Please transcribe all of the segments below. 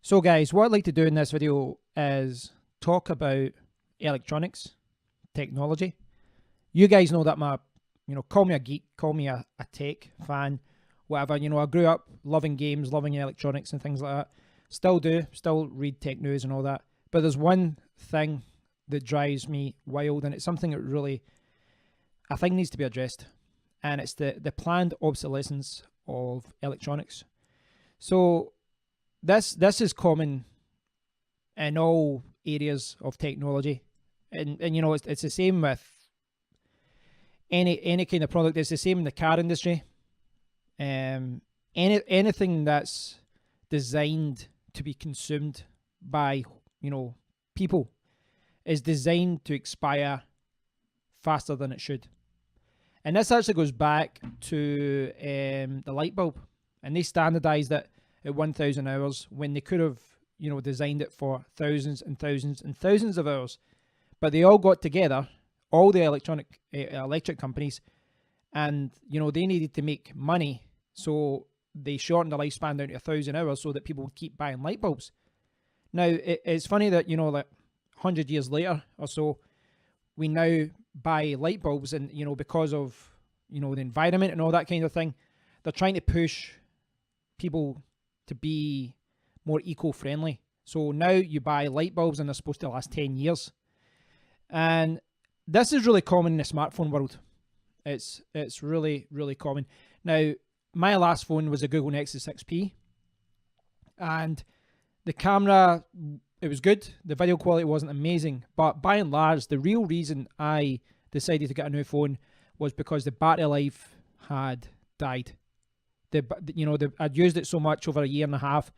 So guys, what I'd like to do in this video is talk about electronics, technology. You guys know that call me a geek, call me a tech fan, whatever. I grew up loving games, loving electronics and things like that. Still do, still read tech news and all that. But there's one thing that drives me wild, and it's something that really, I think, needs to be addressed. And it's the planned obsolescence of electronics. So this is common in all areas of technology, and it's the same with any kind of product. It's the same in the car industry. Anything that's designed to be consumed by people is designed to expire faster than it should. And this actually goes back to the light bulb, and they standardized it at 1,000 hours when they could have designed it for thousands and thousands and thousands of hours. But they all got together, all the electric companies, and they needed to make money, so they shortened the lifespan down to 1,000 hours so that people would keep buying light bulbs. Now it's funny that like 100 years later or so, we now buy light bulbs, and because of the environment and all that kind of thing, they're trying to push people to be more eco-friendly. So now you buy light bulbs and they're supposed to last 10 years. And this is really common in the smartphone world. It's really, really common. Now, my last phone was a Google Nexus 6P, and the camera, it was good. The video quality wasn't amazing, but by and large, the real reason I decided to get a new phone was because the battery life had died. I'd used it so much over a year and a half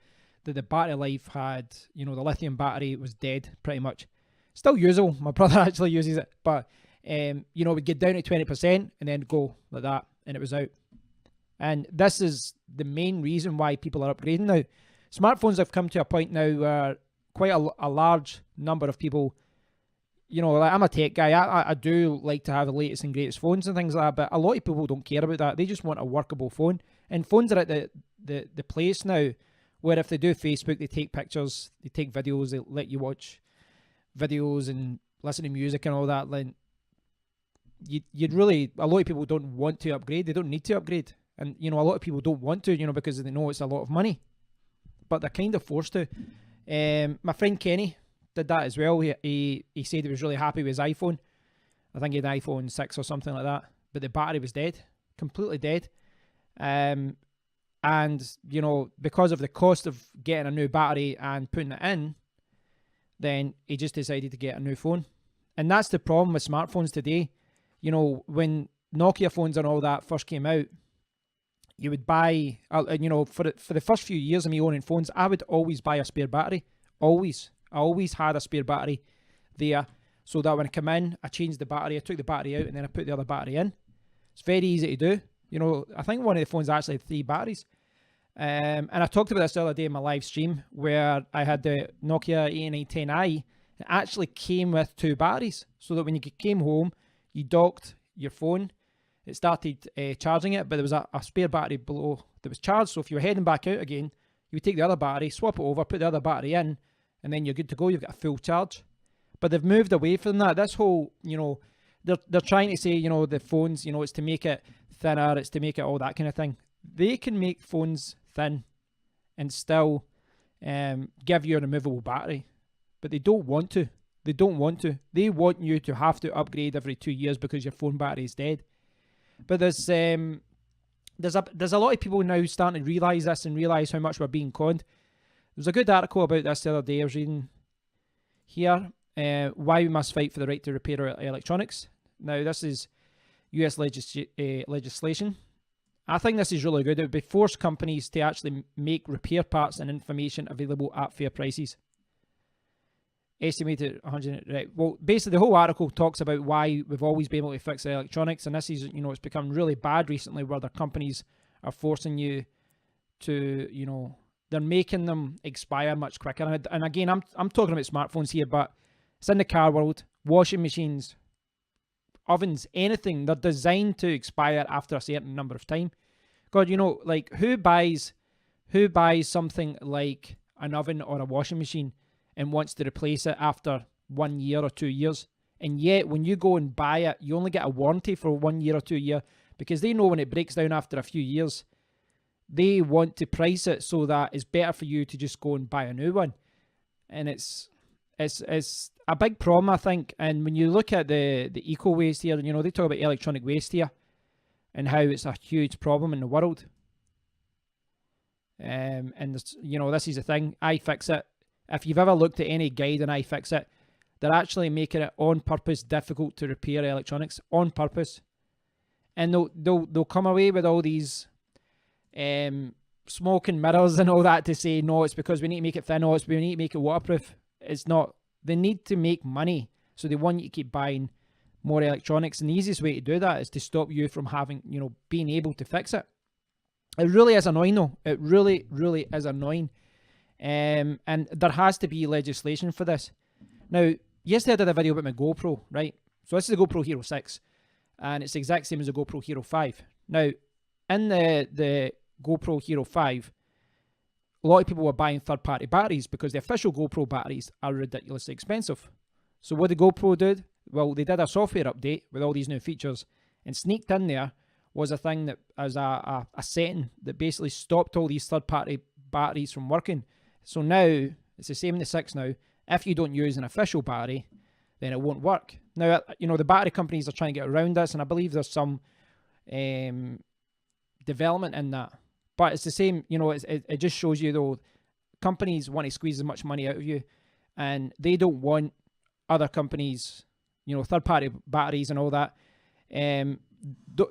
that the battery life had, the lithium battery was dead pretty much. Still usable. My brother actually uses it, but it would get down to 20% and then go like that, and it was out. And this is the main reason why people are upgrading now. Smartphones have come to a point now where quite a large number of people, like I'm a tech guy. I do like to have the latest and greatest phones and things like that, but a lot of people don't care about that. They just want a workable phone. And phones are at the place now where if they do Facebook, they take pictures, they take videos, they let you watch videos and listen to music and all that. Like, a lot of people don't want to upgrade. They don't need to upgrade. And, a lot of people don't want to, because they know it's a lot of money. But they're kind of forced to. My friend Kenny did that as well. He said he was really happy with his iPhone. I think he had an iPhone 6 or something like that. But the battery was dead. Completely dead. And, because of the cost of getting a new battery and putting it in, then he just decided to get a new phone. And that's the problem with smartphones today. When Nokia phones and all that first came out, you would buy, for the first few years of me owning phones, I would always buy a spare battery. Always. I always had a spare battery there, so that when I come in, I changed the battery, I took the battery out, and then I put the other battery in. It's very easy to do. I think one of the phones actually had 3 batteries. And I talked about this the other day in my live stream where I had the Nokia 8910i. It actually came with 2 batteries, so that when you came home, you docked your phone, it started charging it, but there was a spare battery below that was charged. So if you were heading back out again, you would take the other battery, swap it over, put the other battery in, and then you're good to go. You've got a full charge. But they've moved away from that. This whole, they're trying to say, the phones, it's to make it thinner, it's to make it all that kind of thing. They can make phones thin and still give you a removable battery, but they don't want to. They don't want to. They want you to have to upgrade every 2 years because your phone battery is dead. But there's a lot of people now starting to realise this and realise how much we're being conned. There's a good article about this the other day I was reading here. Why we must fight for the right to repair our electronics. Now, this is US legislation. I think this is really good. It would be force companies to actually make repair parts and information available at fair prices. Estimated 100. Right. Well, basically, the whole article talks about why we've always been able to fix the electronics, and this is, it's become really bad recently, where the companies are forcing you to, they're making them expire much quicker. And again, I'm talking about smartphones here, but it's in the car world, washing machines, ovens, anything. They're designed to expire after a certain number of time. God, like who buys something like an oven or a washing machine and wants to replace it after 1 year or 2 years. And yet, when you go and buy it, you only get a warranty for 1 year or 2 years, because they know when it breaks down after a few years, they want to price it so that it's better for you to just go and buy a new one. And it's a big problem, I think. And when you look at the eco waste here, you know, they talk about electronic waste here and how it's a huge problem in the world. And this, you know, this is the thing. iFixit. If you've ever looked at any guide on iFixit, they're actually making it on purpose difficult to repair electronics, on purpose. And they'll come away with all these smoke and mirrors and all that to say, no, it's because we need to make it thin, or we need to make it waterproof. It's not. They need to make money, so they want you to keep buying more electronics. And the easiest way to do that is to stop you from having, you know, being able to fix it. It really is annoying, though. It really, really is annoying. And there has to be legislation for this. Now, yesterday I did a video about my GoPro, right? So this is the GoPro Hero 6, and it's the exact same as the GoPro Hero 5. Now, in the GoPro Hero 5, a lot of people were buying third-party batteries because the official GoPro batteries are ridiculously expensive. So what did GoPro do? Well, they did a software update with all these new features, and sneaked in there was a thing that as a setting that basically stopped all these third-party batteries from working. So now, it's the same in the 6 now. If you don't use an official battery, then it won't work. Now, you know, the battery companies are trying to get around this, and I believe there's some development in that. But it's the same, you know, it just shows you, though, companies want to squeeze as much money out of you, and they don't want other companies, you know, third-party batteries and all that.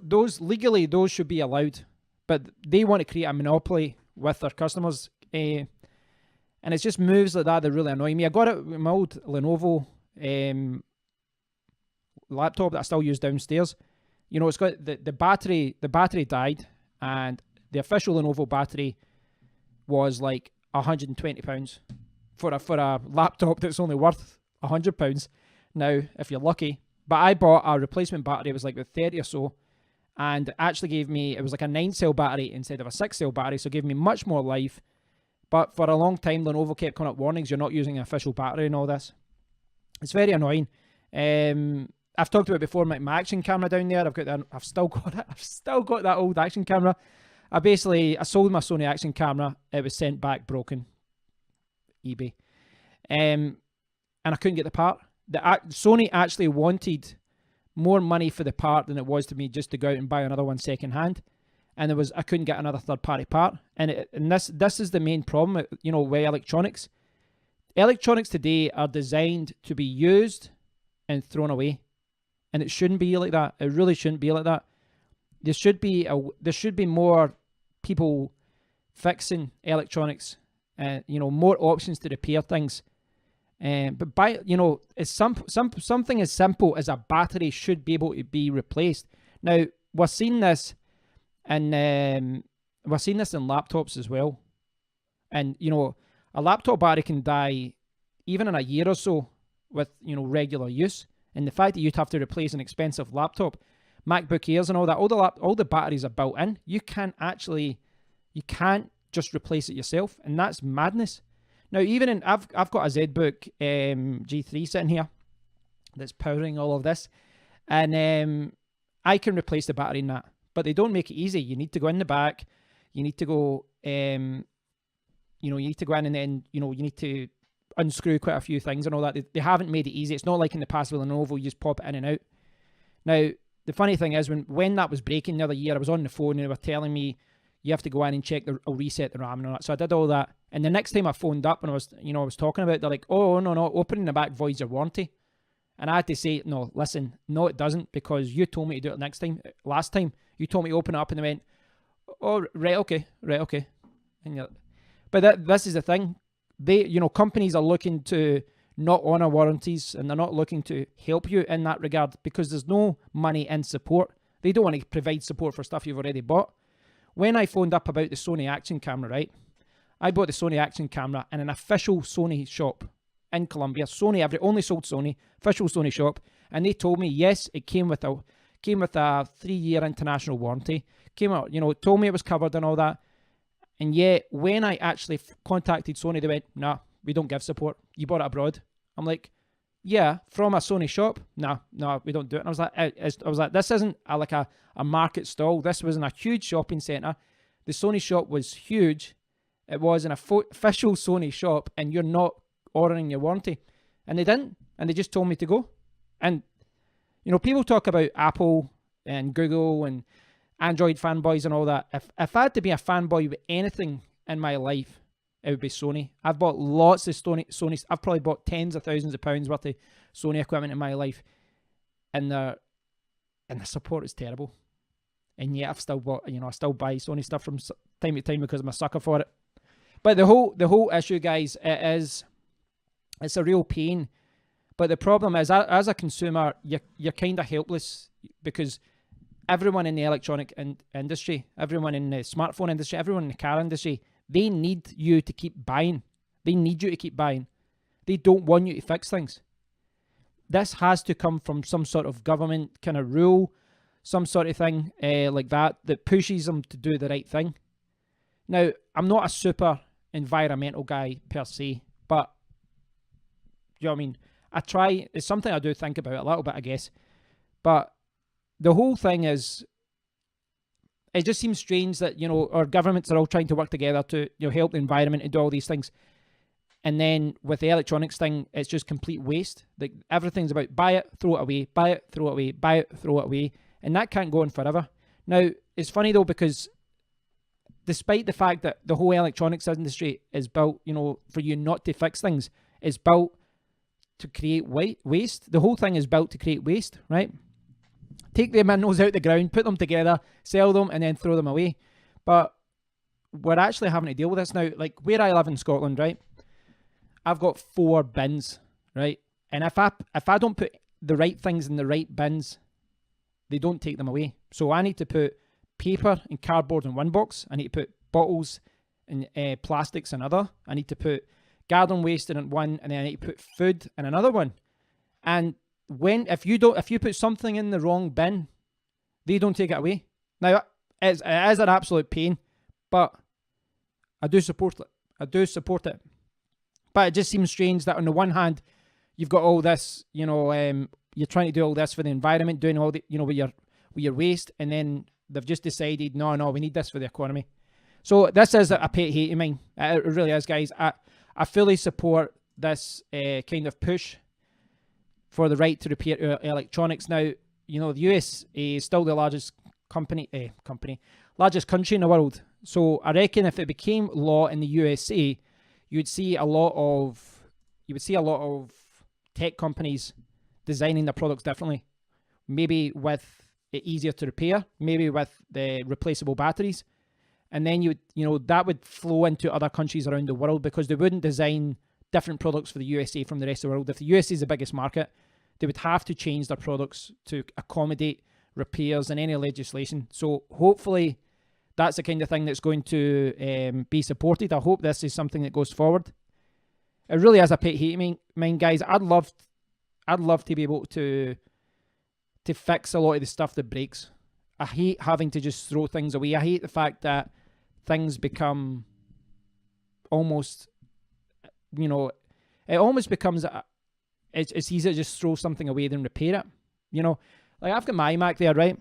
Those legally, those should be allowed, but they want to create a monopoly with their customers. And it's just moves like that that really annoy me. I got it with my old Lenovo laptop that I still use downstairs. You know, it's got the battery died, and the official Lenovo battery was like £120 for a laptop that's only worth £100 now, if you're lucky. But I bought a replacement battery. It was like 30 or so, and it actually gave me, it was like a 9-cell battery instead of a 6-cell battery, so it gave me much more life. But for a long time, Lenovo kept coming up warnings, you're not using an official battery and all this. It's very annoying. I've talked about before my action camera down there. I've still got it. I've still got that old action camera. I sold my Sony action camera. It was sent back broken. eBay. And I couldn't get the part. Sony actually wanted more money for the part than it was to me just to go out and buy another one second hand. And I couldn't get another third-party part. And this is the main problem, you know, with electronics. Electronics today are designed to be used and thrown away. And it shouldn't be like that. It really shouldn't be like that. There should be more people fixing electronics, you know, more options to repair things. But you know, it's something as simple as a battery should be able to be replaced. Now, we're seeing this in laptops as well. And, you know, a laptop battery can die even in a year or so with, you know, regular use. And the fact that you'd have to replace an expensive laptop, MacBook Airs and all that, all the batteries are built in. You can't just replace it yourself, and that's madness. Now, even I've got a ZBook G3 sitting here that's powering all of this, and I can replace the battery in that, but they don't make it easy. You need to go in the back, you need to go, you need to go in, and then, you know, you need to unscrew quite a few things and all that. They haven't made it easy. It's not like in the past with Lenovo, you just pop it in and out. Now, the funny thing is, when that was breaking the other year, I was on the phone and they were telling me you have to go in and check or reset the RAM and all that. So I did all that. And the next time I phoned up and I was talking about it, they're like, oh, no, opening the back voids your warranty. And I had to say, no, listen, no, it doesn't, because you told me to do it last time. You told me to open it up, and they went, oh, right, okay. And this is the thing. Companies are looking to not honour warranties, and they're not looking to help you in that regard because there's no money in support. They don't want to provide support for stuff you've already bought. When I phoned up about the Sony action camera, right? I bought the Sony action camera in an official Sony shop in Colombia. Sony only sold Sony, official Sony shop, and they told me yes, it came with a 3-year international warranty. Told me it was covered and all that. And yet, when I actually contacted Sony, they went, nah, we don't give support. You bought it abroad. I'm like, yeah, from a Sony shop? No, we don't do it. And I was like, this isn't like a market stall. This was in a huge shopping centre. The Sony shop was huge. It was an official Sony shop, and you're not ordering your warranty. And they didn't. And they just told me to go. And, you know, people talk about Apple and Google and Android fanboys and all that. If I had to be a fanboy with anything in my life, it would be Sony. I've bought lots of Sony. I've probably bought tens of thousands of pounds worth of Sony equipment in my life, and the support is terrible. And yet I've still bought, you know, I still buy Sony stuff from time to time because I'm a sucker for it. But the whole issue, guys, it's a real pain. But the problem is, as a consumer, you're kind of helpless, because everyone in the electronic industry, everyone in the smartphone industry, everyone in the car industry, they need you to keep buying. They need you to keep buying. They don't want you to fix things. This has to come from some sort of government kind of rule, some sort of thing like that pushes them to do the right thing. Now, I'm not a super environmental guy per se, but you know what I mean? I try. It's something I do think about a little bit, I guess. But the whole thing is, it just seems strange that, you know, our governments are all trying to work together to, you know, help the environment and do all these things. And then with the electronics thing, it's just complete waste. Like, everything's about buy it, throw it away, buy it, throw it away, buy it, throw it away. And that can't go on forever. Now, it's funny though, because despite the fact that the whole electronics industry is built, you know, for you not to fix things, it's built to create waste. The whole thing is built to create waste, right? Take the minerals out the ground, put them together, sell them, and then throw them away. But we're actually having to deal with this now. Like, where I live in Scotland, right? I've got 4 bins, right? And if I don't put the right things in the right bins, they don't take them away. So I need to put paper and cardboard in one box. I need to put bottles and plastics in another. I need to put garden waste in one, and then I need to put food in another one. And if you put something in the wrong bin, they don't take it away. Now, it is an absolute pain, but I do support it. But it just seems strange that on the one hand, you've got all this, you know, you're trying to do all this for the environment, doing all the, you know, with your waste, and then they've just decided, no, we need this for the economy. So this is a pet hate of mine. It really is, guys. I fully support this kind of push for the right to repair electronics. Now, you know, the US is still the largest largest country in the world. So I reckon if it became law in the USA, you would see a lot of tech companies designing their products differently. Maybe with it easier to repair, maybe with the replaceable batteries. And then that would flow into other countries around the world, because they wouldn't design different products for the USA from the rest of the world. If the USA is the biggest market, they would have to change their products to accommodate repairs and any legislation. So hopefully that's the kind of thing that's going to be supported. I hope this is something that goes forward. It really is a pet hate of mine, guys. I'd love to be able to fix a lot of the stuff that breaks. I hate having to just throw things away. I hate the fact that things become almost, you know, it almost becomes it's easier to just throw something away than repair it. You know, like I've got my iMac there, right?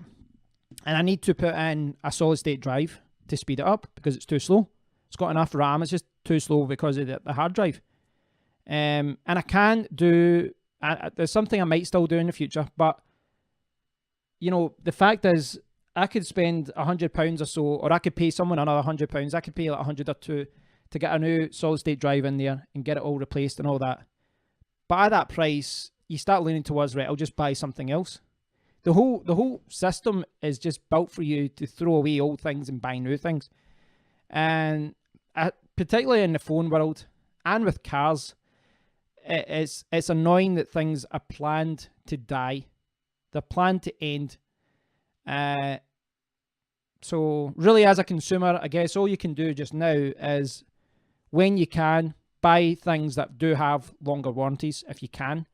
And I need to put in a solid state drive to speed it up because it's too slow. It's got enough RAM, it's just too slow because of the hard drive. And I can do, there's something I might still do in the future, but you know, the fact is, I could spend £100 or so, or I could pay someone another £100. I could pay like 100 or 2 to get a new solid state drive in there and get it all replaced and all that. But at that price, you start leaning towards, right, I'll just buy something else. The whole system is just built for you to throw away old things and buy new things. And particularly in the phone world and with cars, it's annoying that things are planned to die. They're planned to end. So really, as a consumer, I guess all you can do just now is, when you can, buy things that do have longer warranties if you can.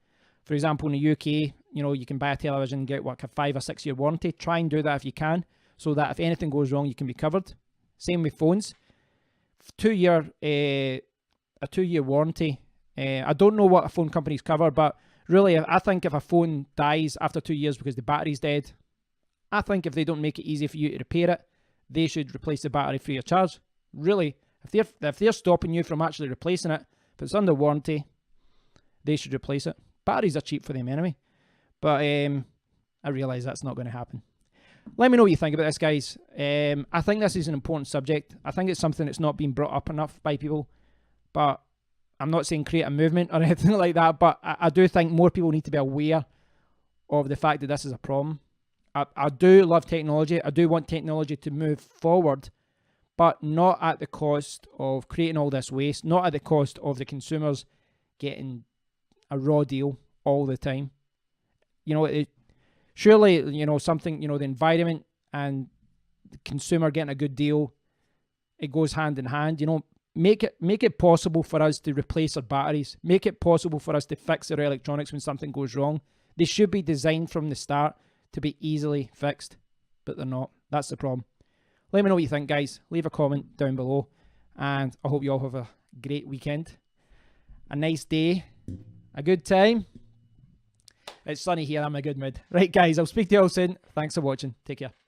For example, in the UK, you know, you can buy a television and get a 5 or 6 year warranty. Try and do that if you can, so that if anything goes wrong, you can be covered. Same with phones. 2-year a 2-year warranty. I don't know what phone companies cover, but really, I think if a phone dies after 2 years because the battery's dead, I think if they don't make it easy for you to repair it, they should replace the battery free of charge. Really, if they're stopping you from actually replacing it, if it's under warranty, they should replace it. Batteries are cheap for them anyway. But I realise that's not going to happen. Let me know what you think about this, guys. I think this is an important subject. I think it's something that's not been brought up enough by people. But I'm not saying create a movement or anything like that. But I do think more people need to be aware of the fact that this is a problem. I do love technology. I do want technology to move forward, but not at the cost of creating all this waste, not at the cost of the consumers getting a raw deal all the time. You know, surely, you know, something, you know, the environment and the consumer getting a good deal, it goes hand in hand. You know, make it possible for us to replace our batteries. Make it possible for us to fix our electronics when something goes wrong. They should be designed from the start to be easily fixed, but they're not. That's the problem. Let me know what you think, guys. Leave a comment down below, and I hope you all have a great weekend, a nice day, a good time. It's sunny here. I'm in a good mood. Right, guys, I'll speak to you all soon. Thanks for watching. Take care.